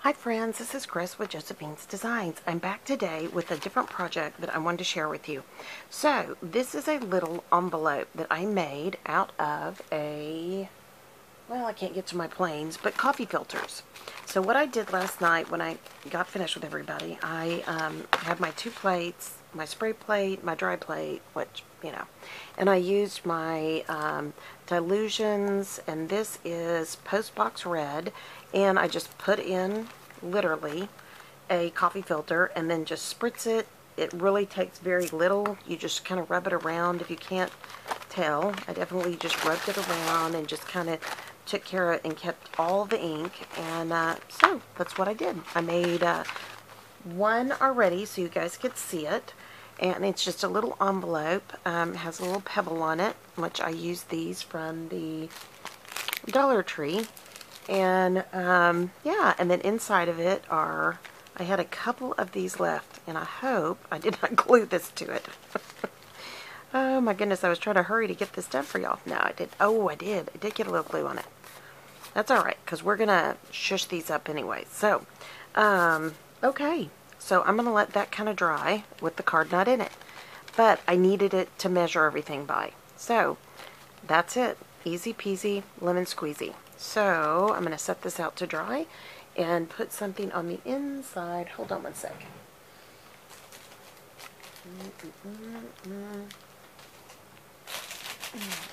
Hi friends, this is Chris with Josephine's Designs. I'm back today with a different project that I wanted to share with you. So, this is a little envelope that I made out of well, I can't get to my planes, but coffee filters. So what I did last night when I got finished with everybody, I had my two plates, my spray plate, my dry plate, which, and I used my dilutions, and this is Postbox Red, and I just put in, literally, a coffee filter, and then just spritz it. It really takes very little. You just kind of rub it around. If you can't tell, I definitely just rubbed it around and just kind of took care of it and kept all the ink. And so that's what I did. I made one already so you guys could see it. And it's just a little envelope. Has a little pebble on it, which I use these from the Dollar Tree. And yeah, and then inside of it are, I had a couple of these left, and I hope I did not glue this to it. Oh my goodness, I was trying to hurry to get this done for y'all. No, I did. Oh, I did. I did get a little glue on it. That's alright, because we're going to shush these up anyway. So, okay. So I'm going to let that kind of dry with the card not in it. But I needed it to measure everything by. So, that's it. Easy peasy, lemon squeezy. So, I'm going to set this out to dry and put something on the inside. Hold on one sec.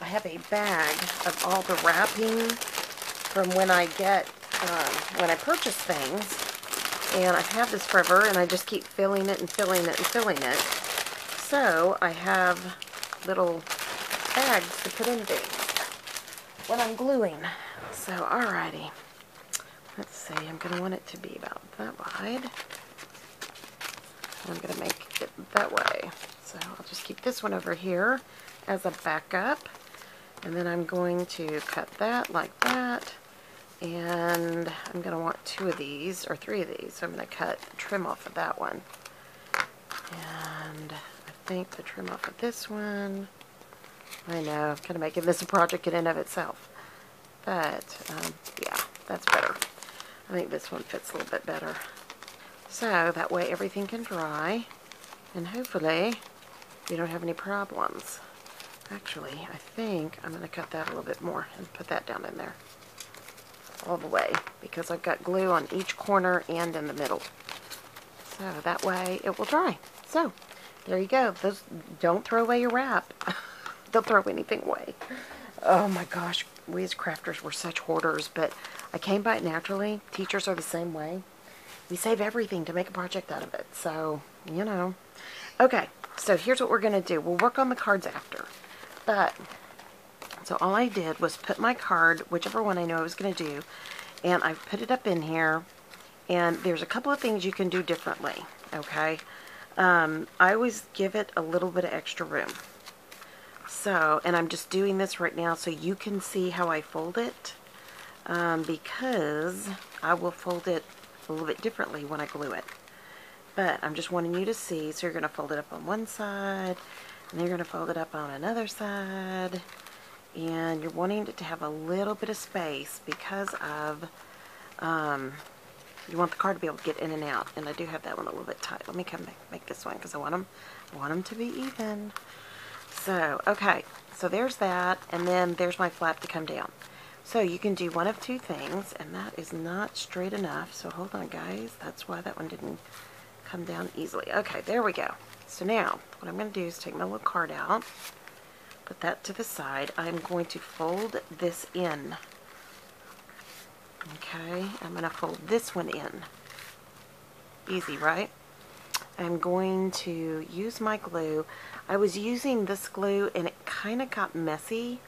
I have a bag of all the wrapping from when I when I purchase things. And I've had this forever, and I just keep filling it and filling it and filling it. So, I have little bags to put in things when I'm gluing. So, alrighty. Let's see, I'm going to want it to be about that wide. I'm going to make it that way. So, I'll just keep this one over here as a backup. And then I'm going to cut that like that. And I'm going to want 2 of these, or 3 of these. So I'm going to cut the trim off of that one. And I think the trim off of this one. I know, I'm kind of making this a project in and of itself. But, yeah, that's better. I think this one fits a little bit better. So, that way everything can dry. And hopefully, we don't have any problems. Actually, I think I'm going to cut that a little bit more and put that down in there. All the way, because I've got glue on each corner and in the middle. So that way it will dry. So there you go. Those, don't throw away your wrap. Don't throw anything away. Oh my gosh, we as crafters were such hoarders, but I came by it naturally. Teachers are the same way. We save everything to make a project out of it. So, you know. Okay, so here's what we're going to do. We'll work on the cards after. But so all I did was put my card, whichever one I know I was going to do, and I put it up in here, and there's a couple of things you can do differently, okay? I always give it a little bit of extra room. So, and I'm just doing this right now so you can see how I fold it, because I will fold it a little bit differently when I glue it. But I'm just wanting you to see, so you're going to fold it up on one side, and you're going to fold it up on another side. And you're wanting it to have a little bit of space because of, you want the card to be able to get in and out. And I do have that one a little bit tight. Let me come make this one because I want them to be even. So, okay. So there's that. And then there's my flap to come down. So you can do one of 2 things. And that is not straight enough. So hold on, guys. That's why that one didn't come down easily. Okay, there we go. So now, what I'm going to do is take my little card out. Put that to the side. I'm going to fold this in. Okay, I'm going to fold this one in. Easy, right? I'm going to use my glue. I was using this glue and it kind of got messy.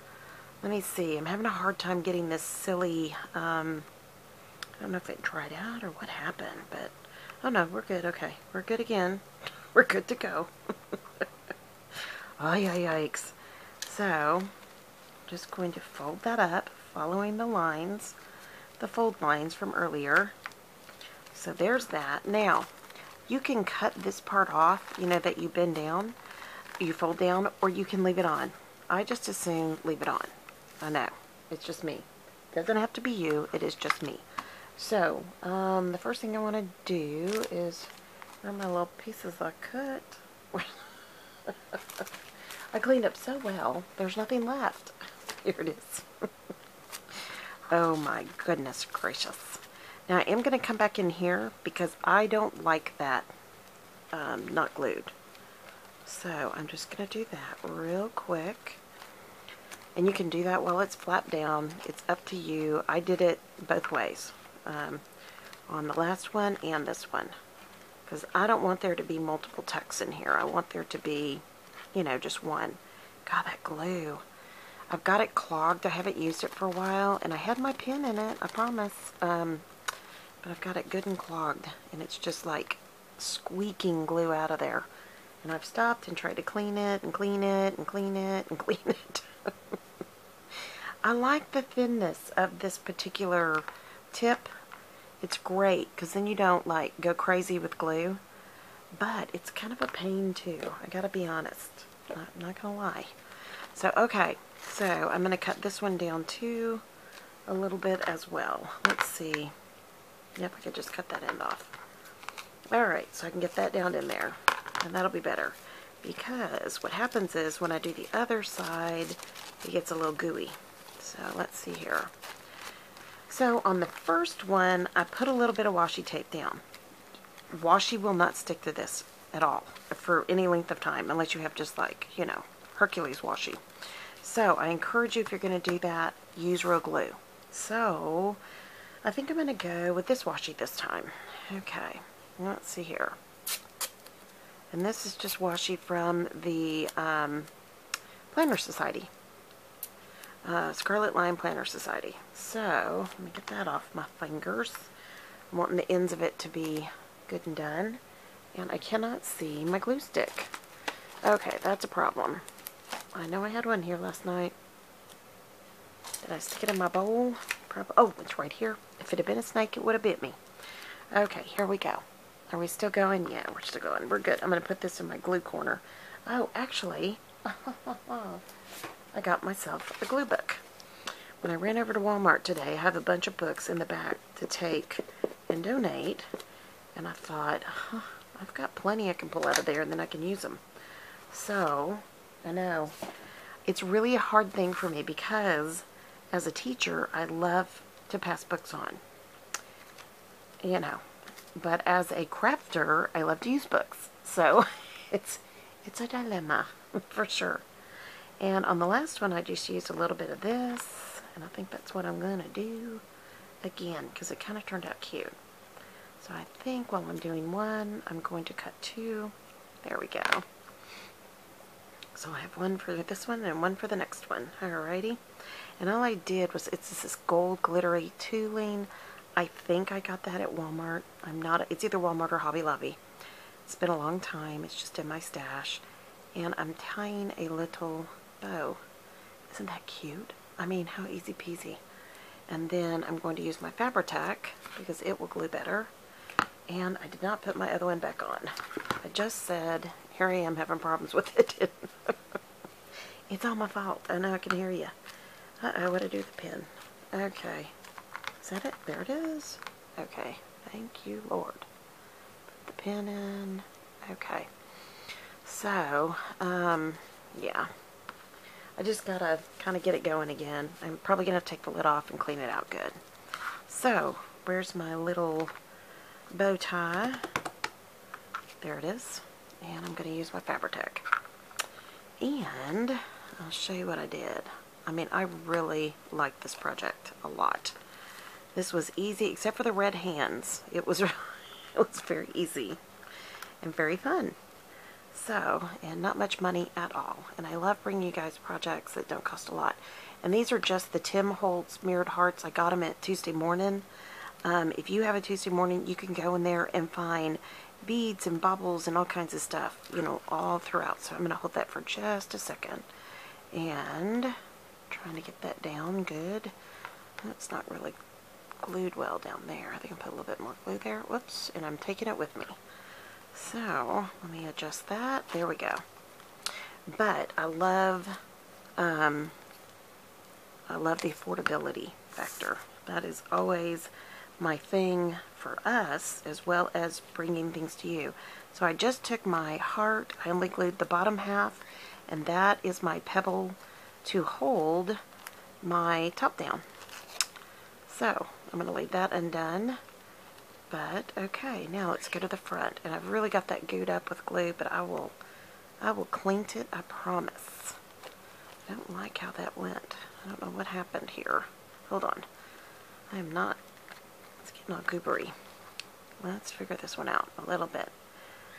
Let me see. I'm having a hard time getting this silly, I don't know if it dried out or what happened, but, oh no, we're good. Okay, we're good again. We're good to go. Oh, yikes. So, just going to fold that up, following the lines, the fold lines from earlier. So there's that. Now, you can cut this part off, you know, that you bend down, you fold down, or you can leave it on. I just assume leave it on. I know, it's just me. Doesn't have to be you, it is just me. So, the first thing I want to do is, where are my little pieces I cut? I cleaned up so well, there's nothing left. Here it is. Oh my goodness gracious. Now I am going to come back in here because I don't like that not glued. So I'm just going to do that real quick. And you can do that while it's flat down. It's up to you. I did it both ways. On the last one and this one. Because I don't want there to be multiple tucks in here. I want there to be, you know, just one. God, that glue. I've got it clogged. I haven't used it for a while. And I had my pen in it, I promise. But I've got it good and clogged. And it's just like squeaking glue out of there. And I've stopped and tried to clean it and clean it and clean it and clean it. I like the thinness of this particular tip. It's great because then you don't like go crazy with glue. But it's kind of a pain too. I gotta be honest. I'm not gonna lie. So, okay. So, I'm gonna cut this one down too a little bit as well. Let's see. Yep, I could just cut that end off. Alright, so I can get that down in there. And that'll be better. Because what happens is when I do the other side, it gets a little gooey. So, let's see here. So, on the first one, I put a little bit of washi tape down. Washi will not stick to this at all for any length of time unless you have just like, you know, Hercules washi. So I encourage you, if you're going to do that, use real glue. So I think I'm going to go with this washi this time. Okay, let's see here. And this is just washi from the Planner Society. Scarlet Line Planner Society. So let me get that off my fingers. I'm wanting the ends of it to be good and done. And I cannot see my glue stick. Okay, that's a problem. I know I had one here last night. Did I stick it in my bowl? Oh, it's right here. If it had been a snake, it would have bit me. Okay, here we go. Are we still going? Yeah, we're still going. We're good. I'm going to put this in my glue corner. Oh, actually, I got myself a glue book. When I ran over to Walmart today, I have a bunch of books in the back to take and donate. And I thought, I've got plenty I can pull out of there and then I can use them. So, I know. It's really a hard thing for me because as a teacher, I love to pass books on. You know. But as a crafter, I love to use books. So, it's a dilemma, for sure. And on the last one, I just used a little bit of this. And I think that's what I'm going to do again because it kind of turned out cute. So I think while I'm doing one, I'm going to cut two. There we go. So I have one for this one and one for the next one. Alrighty. And all I did was, it's this gold glittery tooling. I think I got that at Walmart. It's either Walmart or Hobby Lobby. It's been a long time. It's just in my stash. And I'm tying a little bow. Isn't that cute? I mean, how easy peasy. And then I'm going to use my Fabri-Tac because it will glue better. And I did not put my other one back on. I just said, here I am having problems with it. It's all my fault. I know I can hear you. Uh-oh, what did I do with the pen? Okay. Is that it? There it is. Okay. Thank you, Lord. Put the pen in. Okay. So, yeah. I just gotta kind of get it going again. I'm probably gonna have to take the lid off and clean it out good. So, where's my little bow tie? There it is. And I'm going to use my Fabri-Tac. And I'll show you what I did. I mean, I really like this project a lot. This was easy, except for the red hands. It was very easy and very fun. So, and not much money at all. And I love bringing you guys projects that don't cost a lot. And these are just the Tim Holtz mirrored hearts. I got them at Tuesday morning. If you have a Tuesday morning, you can go in there and find beads and baubles and all kinds of stuff, you know, all throughout. So I'm going to hold that for just a second. And trying to get that down good. That's not really glued well down there. I think I'll put a little bit more glue there. Whoops. And I'm taking it with me. So let me adjust that. There we go. But I love the affordability factor. That is always my thing for us as well as bringing things to you. So I just took my heart, I only glued the bottom half, and that is my pebble to hold my top down. So I'm going to leave that undone. But okay, now let's go to the front. And I've really got that glued up with glue, but I will clean it, I promise. I don't like how that went. I don't know what happened here. Hold on. I am not, it's getting all goobery. Let's figure this one out a little bit.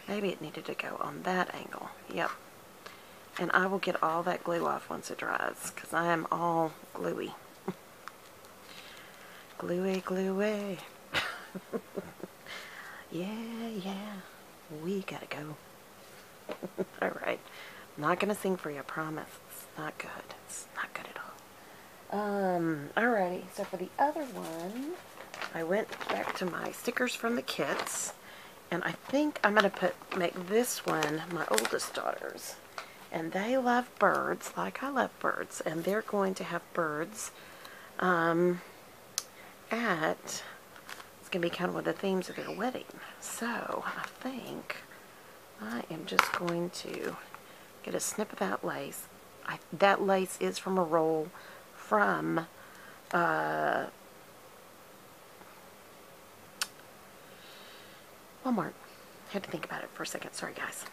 Maybe it needed to go on that angle. Yep. And I will get all that glue off once it dries, because I am all gluey. Gluey, gluey. Yeah, we gotta go. Alright. I'm not gonna sing for you, I promise. It's not good. It's not good at all. Alrighty. So for the other one, I went back to my stickers from the kits, and I think I'm gonna make this one my oldest daughter's. And they love birds, like I love birds, and they're going to have birds it's going to be kind of one of the themes of their wedding. So I think I am just going to get a snip of that lace. That lace is from a roll from Walmart. Had to think about it for a second. Sorry, guys.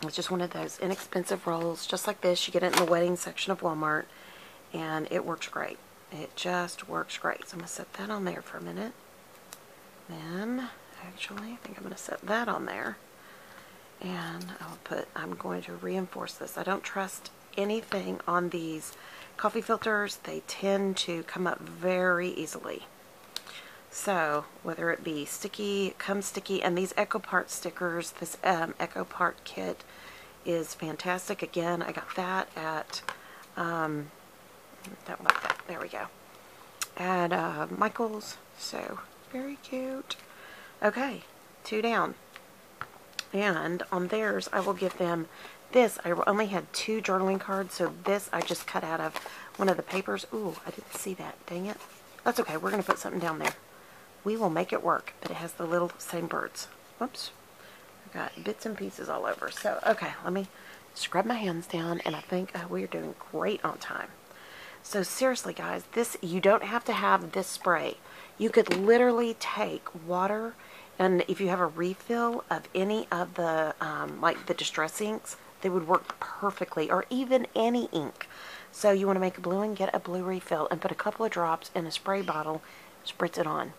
It's just one of those inexpensive rolls, just like this. You get it in the wedding section of Walmart, and it works great. It just works great. So I'm going to set that on there for a minute. Then, actually, I think I'm going to set that on there. And I'm going to reinforce this. I don't trust anything on these coffee filters. They tend to come up very easily. So, whether it be sticky, come sticky, and these EcoPart stickers, this EcoPart kit is fantastic. Again, I got that at, don't like that, there we go, at Michael's, so very cute. Okay, 2 down. And on theirs, I will give them this. I only had 2 journaling cards, so this I just cut out of one of the papers. Ooh, I didn't see that, dang it. That's okay, we're going to put something down there. We will make it work, but it has the little same birds. Whoops. I've got bits and pieces all over. So, okay, let me scrub my hands down, and I think we're doing great on time. So, seriously, guys, you don't have to have this spray. You could literally take water, and if you have a refill of any of the, like the distress inks, they would work perfectly, or even any ink. So, you want to make a blue one, get a blue refill, and put a couple of drops in a spray bottle, spritz it on.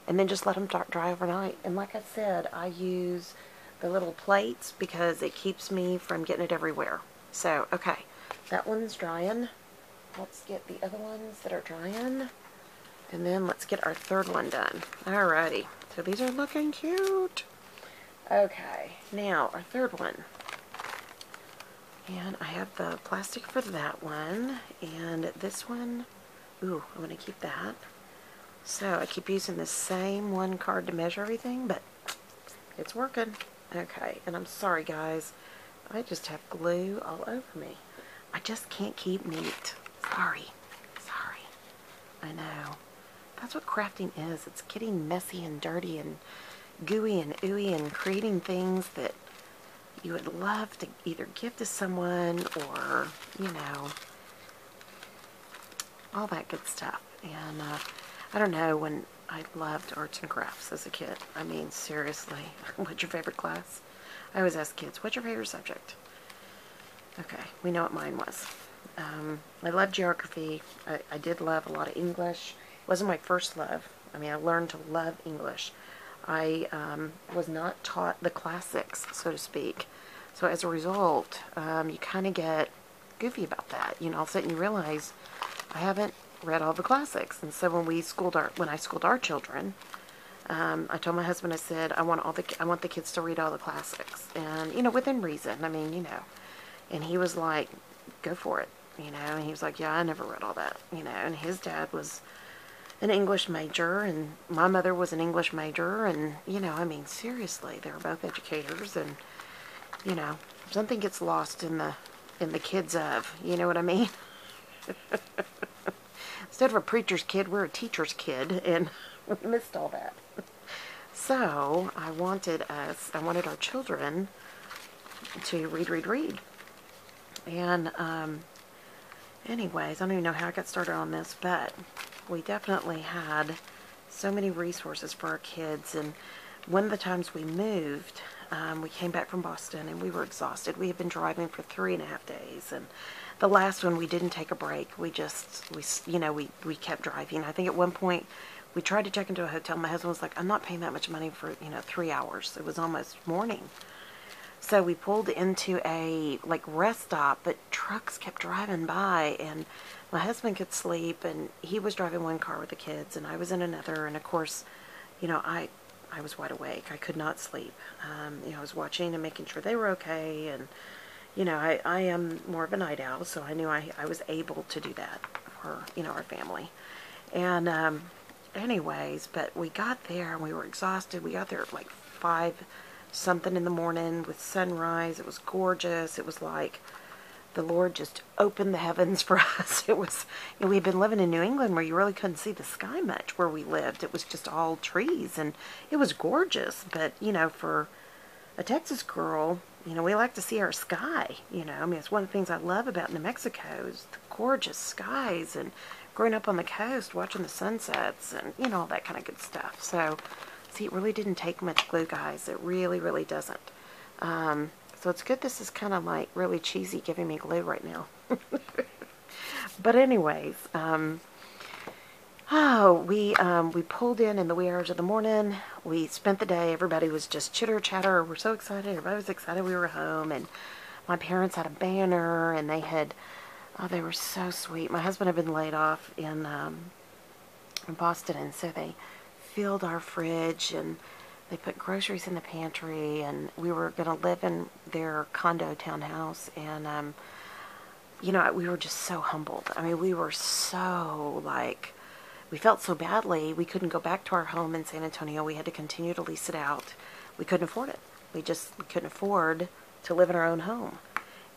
And then just let them dry overnight. And like I said, I use the little plates because it keeps me from getting it everywhere. So, okay, that one's drying. Let's get the other ones that are drying. And then let's get our third one done. Alrighty, so these are looking cute. Okay, now our third one. And I have the plastic for that one. And this one, ooh, I'm going to keep that. So I keep using the same one card to measure everything, but it's working. Okay, and I'm sorry, guys. I just have glue all over me. I just can't keep neat. Sorry. I know. That's what crafting is. It's getting messy and dirty and gooey and ooey and creating things that you would love to either give to someone or, you know, all that good stuff. And, I don't know, when I loved arts and crafts as a kid. I mean, seriously. What's your favorite class? I always ask kids, what's your favorite subject? Okay, we know what mine was. I loved geography. I did love a lot of English. It wasn't my first love. I mean, I learned to love English. I was not taught the classics, so to speak. So as a result, you kind of get goofy about that. You know, all of a sudden you realize I haven't read all the classics. And so when I schooled our children, I told my husband, I said, I want the kids to read all the classics, and you know, within reason. I mean, you know. And he was like, go for it, you know. And he was like, yeah, I never read all that, you know. And his dad was an English major, and my mother was an English major, and you know, I mean, seriously, they were both educators, and you know, something gets lost in the kids of, you know what I mean. Instead of a preacher's kid, we're a teacher's kid, and we missed all that. So I wanted our children to read. And anyways, I don't even know how I got started on this, but we definitely had so many resources for our kids. And one of the times we moved, we came back from Boston and we were exhausted. We had been driving for 3.5 days, and the last one we didn't take a break. We kept driving. I think at one point we tried to check into a hotel. My husband was like, I'm not paying that much money for 3 hours. It was almost morning. So we pulled into a rest stop, but trucks kept driving by, and my husband could sleep, and he was driving one car with the kids, and I was in another. And of course, I was wide awake. I could not sleep. I was watching and making sure they were okay, and I am more of a night owl, so I knew I was able to do that for our family. And anyways, but we got there and we were exhausted. We got there at like 5 something in the morning with sunrise. It was gorgeous. It was like the Lord just opened the heavens for us. It was, we had been living in New England where you really couldn't see the sky much where we lived. It was just all trees, and it was gorgeous. But, for a Texas girl, we like to see our sky, it's one of the things I love about New Mexico is the gorgeous skies, and growing up on the coast, watching the sunsets, and, all that kind of good stuff. So, see, it really didn't take much glue, guys. It really, really doesn't. So it's good this is kind of like really cheesy giving me glue right now. But anyways, we pulled in the wee hours of the morning. We spent the day. Everybody was just chitter chatter. We're so excited. Everybody was excited we were home. And my parents had a banner, and they were so sweet. My husband had been laid off in Boston, and so they filled our fridge, and they put groceries in the pantry, and we were going to live in their condo townhouse. And we were just so humbled. I mean, we were so we felt so badly. We couldn't go back to our home in San Antonio. We had to continue to lease it out. We couldn't afford it. We couldn't afford to live in our own home.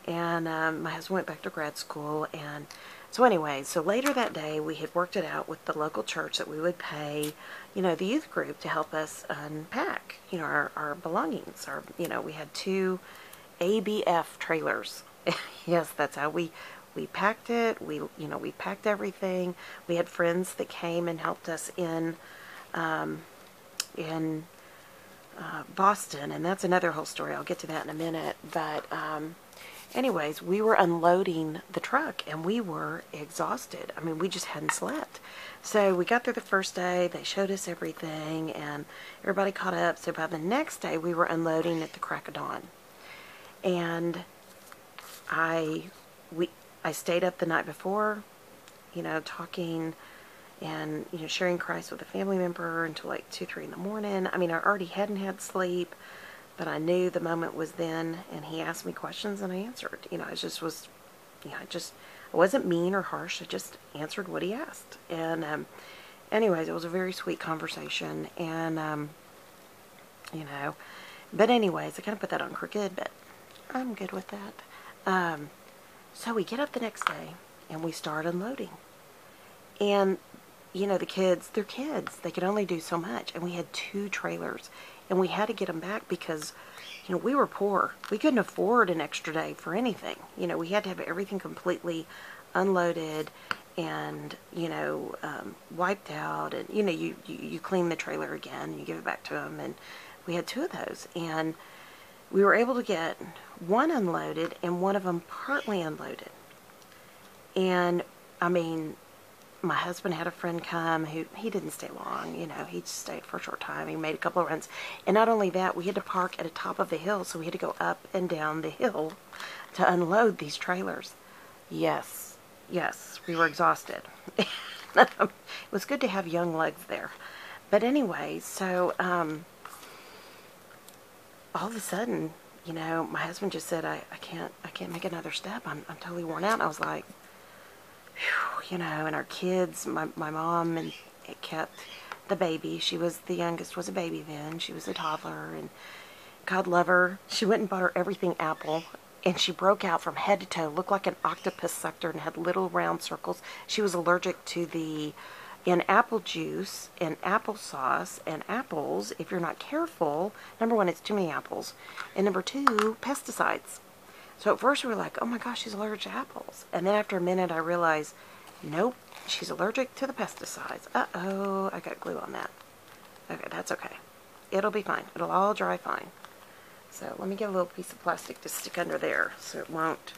And my husband went back to grad school. And so anyway, so later that day, we had worked it out with the local church that we would pay, the youth group to help us unpack, our belongings. We had 2 ABF trailers. Yes, that's how we packed it. We packed everything. We had friends that came and helped us in Boston, and that's another whole story. I'll get to that in a minute. But anyways, we were unloading the truck, and we were exhausted. I mean, we just hadn't slept. So we got there the first day. They showed us everything, and everybody caught up. So by the next day, we were unloading at the crack of dawn. And I stayed up the night before, talking and, sharing Christ with a family member until like 2, 3 in the morning. I mean, I already hadn't had sleep, but I knew the moment was then, and he asked me questions and I answered. I wasn't mean or harsh. I just answered what he asked. And anyways, it was a very sweet conversation. And, but anyways, I kind of put that on crooked, but I'm good with that. So we get up the next day and we start unloading. And, the kids, they're kids. They could only do so much. And we had 2 trailers. And we had to get them back because, we were poor. We couldn't afford an extra day for anything. We had to have everything completely unloaded and, wiped out. And, you clean the trailer again. You give it back to them. And we had 2 of those. And we were able to get one unloaded and one of them partly unloaded. And, I mean, my husband had a friend come who, he didn't stay long, he just stayed for a short time. He made a couple of runs. And not only that, we had to park at the top of the hill, so we had to go up and down the hill to unload these trailers. Yes, we were exhausted. It was good to have young legs there. But anyway, so, all of a sudden, my husband just said, I can't make another step. I'm totally worn out. And I was like, whew, and our kids, my mom, and it kept the baby. She was, the youngest was a baby then. She was a toddler, and God love her. She went and bought her everything Apple. and she broke out from head to toe, looked like an octopus sucker and had little round circles. She was allergic to in apple juice and applesauce and apples, if you're not careful. Number one, it's too many apples. And number two, pesticides. So at first we were like, oh my gosh, she's allergic to apples. And then after a minute I realized, nope, she's allergic to the pesticides. Uh-oh, I got glue on that. Okay, that's okay. It'll be fine. It'll all dry fine. So let me get a little piece of plastic to stick under there so it won't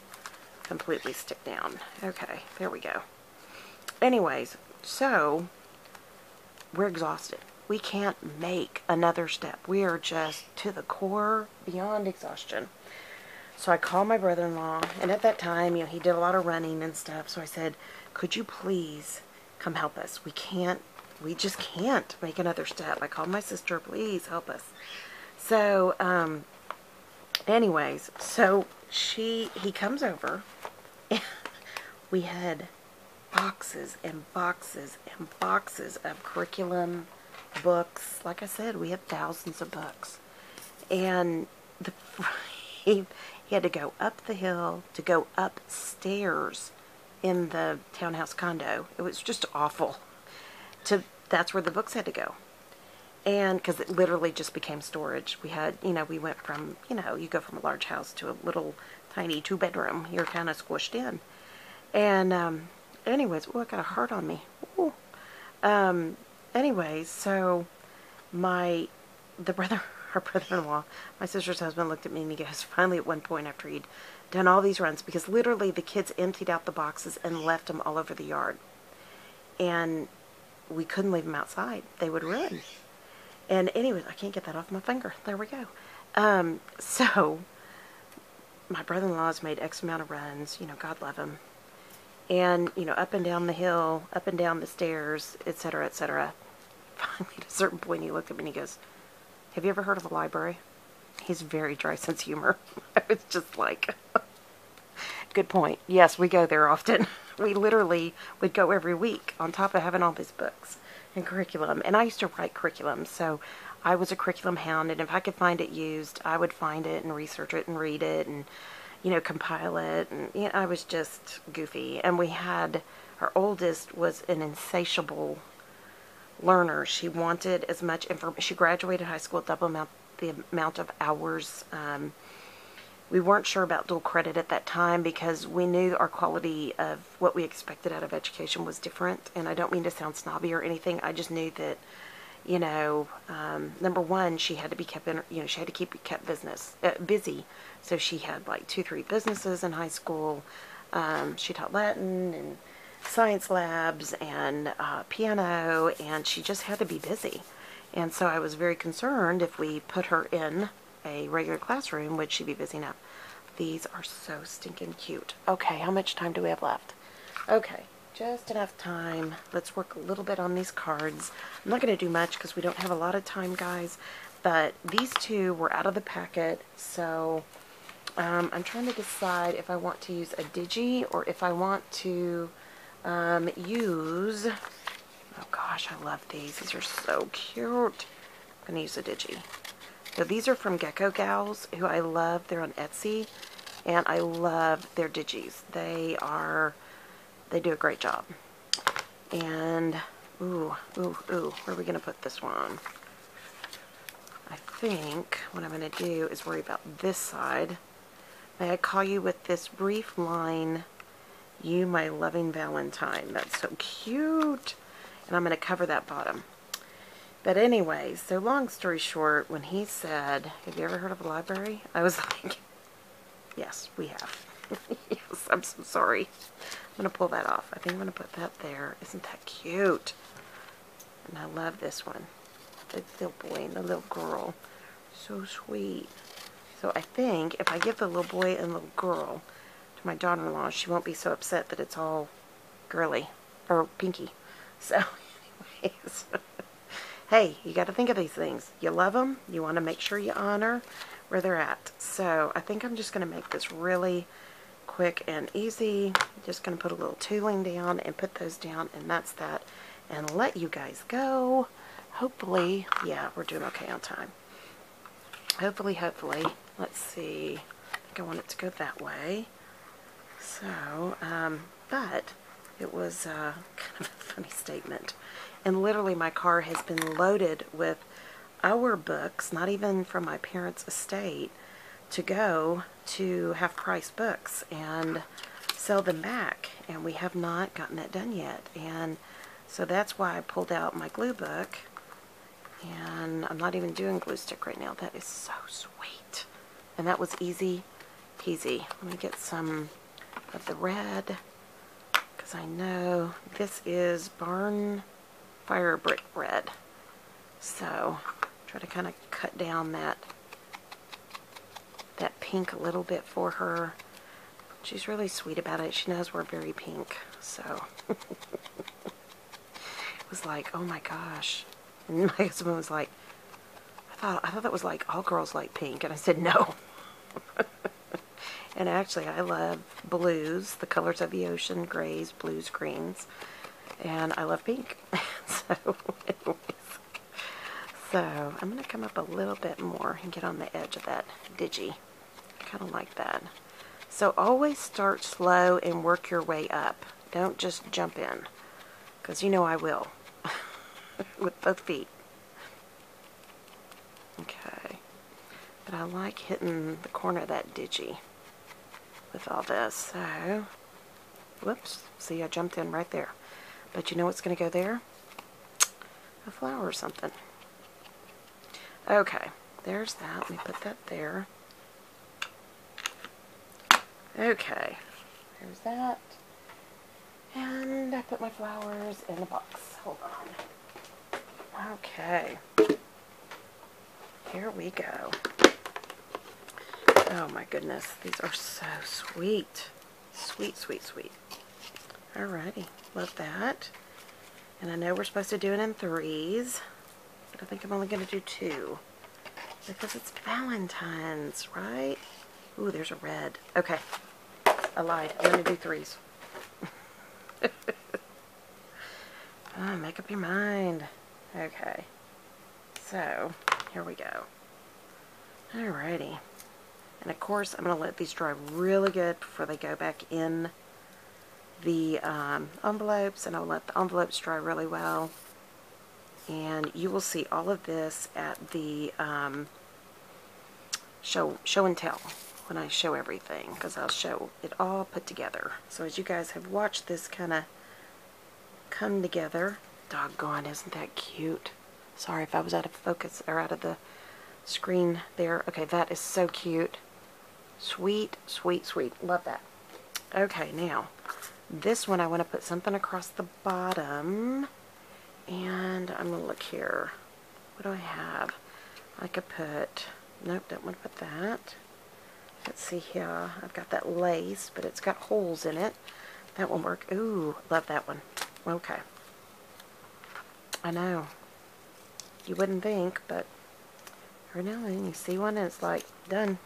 completely stick down. Okay, there we go. Anyways, so we're exhausted. We can't make another step. We are just to the core, beyond exhaustion. So I called my brother-in-law, and at that time, he did a lot of running and stuff. So I said, could you please come help us? We just can't make another step. I called my sister, please help us. So, anyways, so he comes over, and we had boxes and boxes and boxes of curriculum, books. Like I said, we had thousands of books. And he had to go up the hill to go upstairs in the townhouse condo. It was just awful. That's where the books had to go. And because it literally just became storage. We had, we went from, you go from a large house to a little tiny 2-bedroom. You're kind of squished in. And, anyways, I got a heart on me. Ooh. Anyways, so our brother-in-law, my sister's husband, looked at me and he goes, finally at one point after he'd done all these runs, because literally the kids emptied out the boxes and left them all over the yard. And we couldn't leave them outside. They would ruin. And anyways, I can't get that off my finger. There we go. So my brother-in-law's made X amount of runs, God love him. And, up and down the hill, up and down the stairs, etc., etc. Finally, at a certain point, he looked at me and he goes, have you ever heard of a library? He's very dry sense of humor. I was just like, good point. Yes, we go there often. We literally would go every week on top of having all these books and curriculum. And I used to write curriculum, so I was a curriculum hound. And if I could find it used, I would find it and research it and read it and, compile it. And I was just goofy. And our oldest was an insatiable learner. She wanted as much information. She graduated high school at the amount of hours. We weren't sure about dual credit at that time because we knew our quality of what we expected out of education was different. And I don't mean to sound snobby or anything. I just knew that, number one, she had to be kept she had to keep kept busy. So she had like 2-3 businesses in high school. She taught Latin and science labs and piano, and she just had to be busy. And so I was very concerned if we put her in a regular classroom, would she be busy enough? These are so stinking cute. Okay, how much time do we have left? Okay, just enough time. Let's work a little bit on these cards. I'm not going to do much because we don't have a lot of time, guys, but these two were out of the packet, so I'm trying to decide if I want to use a digi or if I want to use, oh gosh, I love these. These are so cute. I'm going to use a digi. So these are from Gecko Gals, who I love. They're on Etsy, and I love their digis. They do a great job. And, where are we going to put this one? I think what I'm going to do is worry about this side. May I call you with this brief line, you my loving Valentine. That's so cute. And I'm going to cover that bottom. But anyway, so long story short, when he said, have you ever heard of a library? I was like, yes, we have. Yes, I'm so sorry. I'm going to pull that off. I think I'm going to put that there. Isn't that cute? And I love this one. The little boy and the little girl. So sweet. So I think if I give the little boy and little girl to my daughter-in-law, she won't be so upset that it's all girly or pinky. So anyways, hey, you got to think of these things. You love them. You want to make sure you honor where they're at. So I think I'm just going to make this really quick and easy. Just going to put a little tooling down and put those down, and that's that. And let you guys go. Hopefully, yeah, we're doing okay on time. Hopefully, let's see. think I want it to go that way. So, but it was kind of a funny statement. And literally my car has been loaded with our books, not even from my parents' estate, to go to half-price books and sell them back. And we have not gotten that done yet. And so that's why I pulled out my glue book. And I'm not even doing glue stick right now. That is so sweet. And that was easy peasy. Let me get some of the red, because I know this is barn fire brick red. So try to kind of cut down that pink a little bit for her. She's really sweet about it. She knows we're very pink. So it was like, oh my gosh. And my husband was like, I thought that was like all girls like pink. And I said no. And actually I love blues, the colors of the ocean, grays, blues, greens. And I love pink. So anyways. So I'm going to come up a little bit more and get on the edge of that digi. I kind of like that. So always start slow and work your way up. Don't just jump in. Because you know I will. With both feet. Okay. But I like hitting the corner of that digi with all this. So, whoops. See, I jumped in right there. But you know what's going to go there? A flower or something. Okay. There's that. Let me put that there. Okay. There's that. And I put my flowers in the box. Hold on. Okay. Here we go. Oh my goodness. These are so sweet. Sweet, sweet, sweet. Alrighty. Love that. And I know we're supposed to do it in 3s. But I think I'm only going to do 2. Because it's Valentine's, right? Ooh, there's a red. Okay. I lied. I'm going to do 3s. Oh, make up your mind. Okay. So, here we go. Alrighty. And of course, I'm going to let these dry really good before they go back in the envelopes. And I'll let the envelopes dry really well. And you will see all of this at the show and tell when I show everything. Because I'll show it all put together. So as you guys have watched this kind of come together. Doggone, isn't that cute? Sorry if I was out of focus or out of the screen there. Okay, that is so cute. Sweet, sweet, sweet. Love that. Okay, now, this one I want to put something across the bottom. And I'm going to look here. What do I have? I could put, nope, don't want to put that. Let's see here. I've got that lace, but it's got holes in it. That won't work. Ooh, love that one. Okay. I know. You wouldn't think, but every now and then you see one and it's like, done.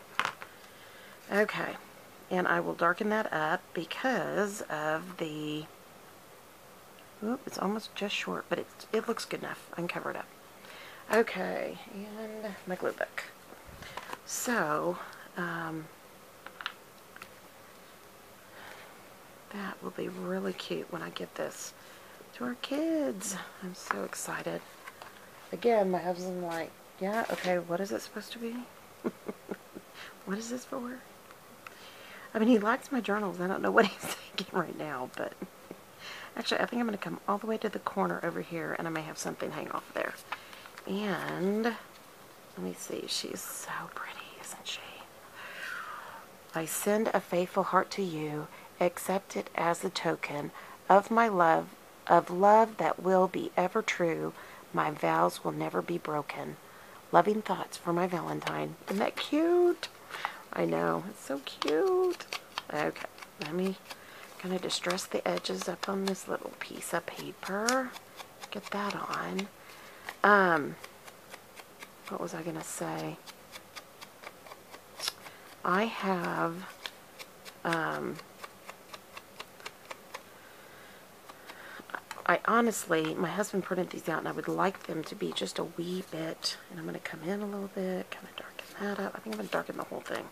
Okay. And I will darken that up because of the... Oop, it's almost just short, but it looks good enough. I can cover it up. Okay, and my glue book. So, that will be really cute when I get this to our kids. I'm so excited. Again, my husband's like, yeah, okay, what is it supposed to be? What is this for? I mean, he likes my journals. I don't know what he's thinking right now, but actually, I think I'm going to come all the way to the corner over here, and I may have something hang off there. And let me see. She's so pretty, isn't she? I send a faithful heart to you. Accept it as a token of my love, of love that will be ever true. My vows will never be broken. Loving thoughts for my Valentine. Isn't that cute? I know. It's so cute. Okay. Let me kind of distress the edges up on this little piece of paper. Get that on. What was I going to say? I have, I honestly, my husband printed these out and I would like them to be just a wee bit, and I'm going to come in a little bit, kind of darken that up. I think I'm going to darken the whole thing.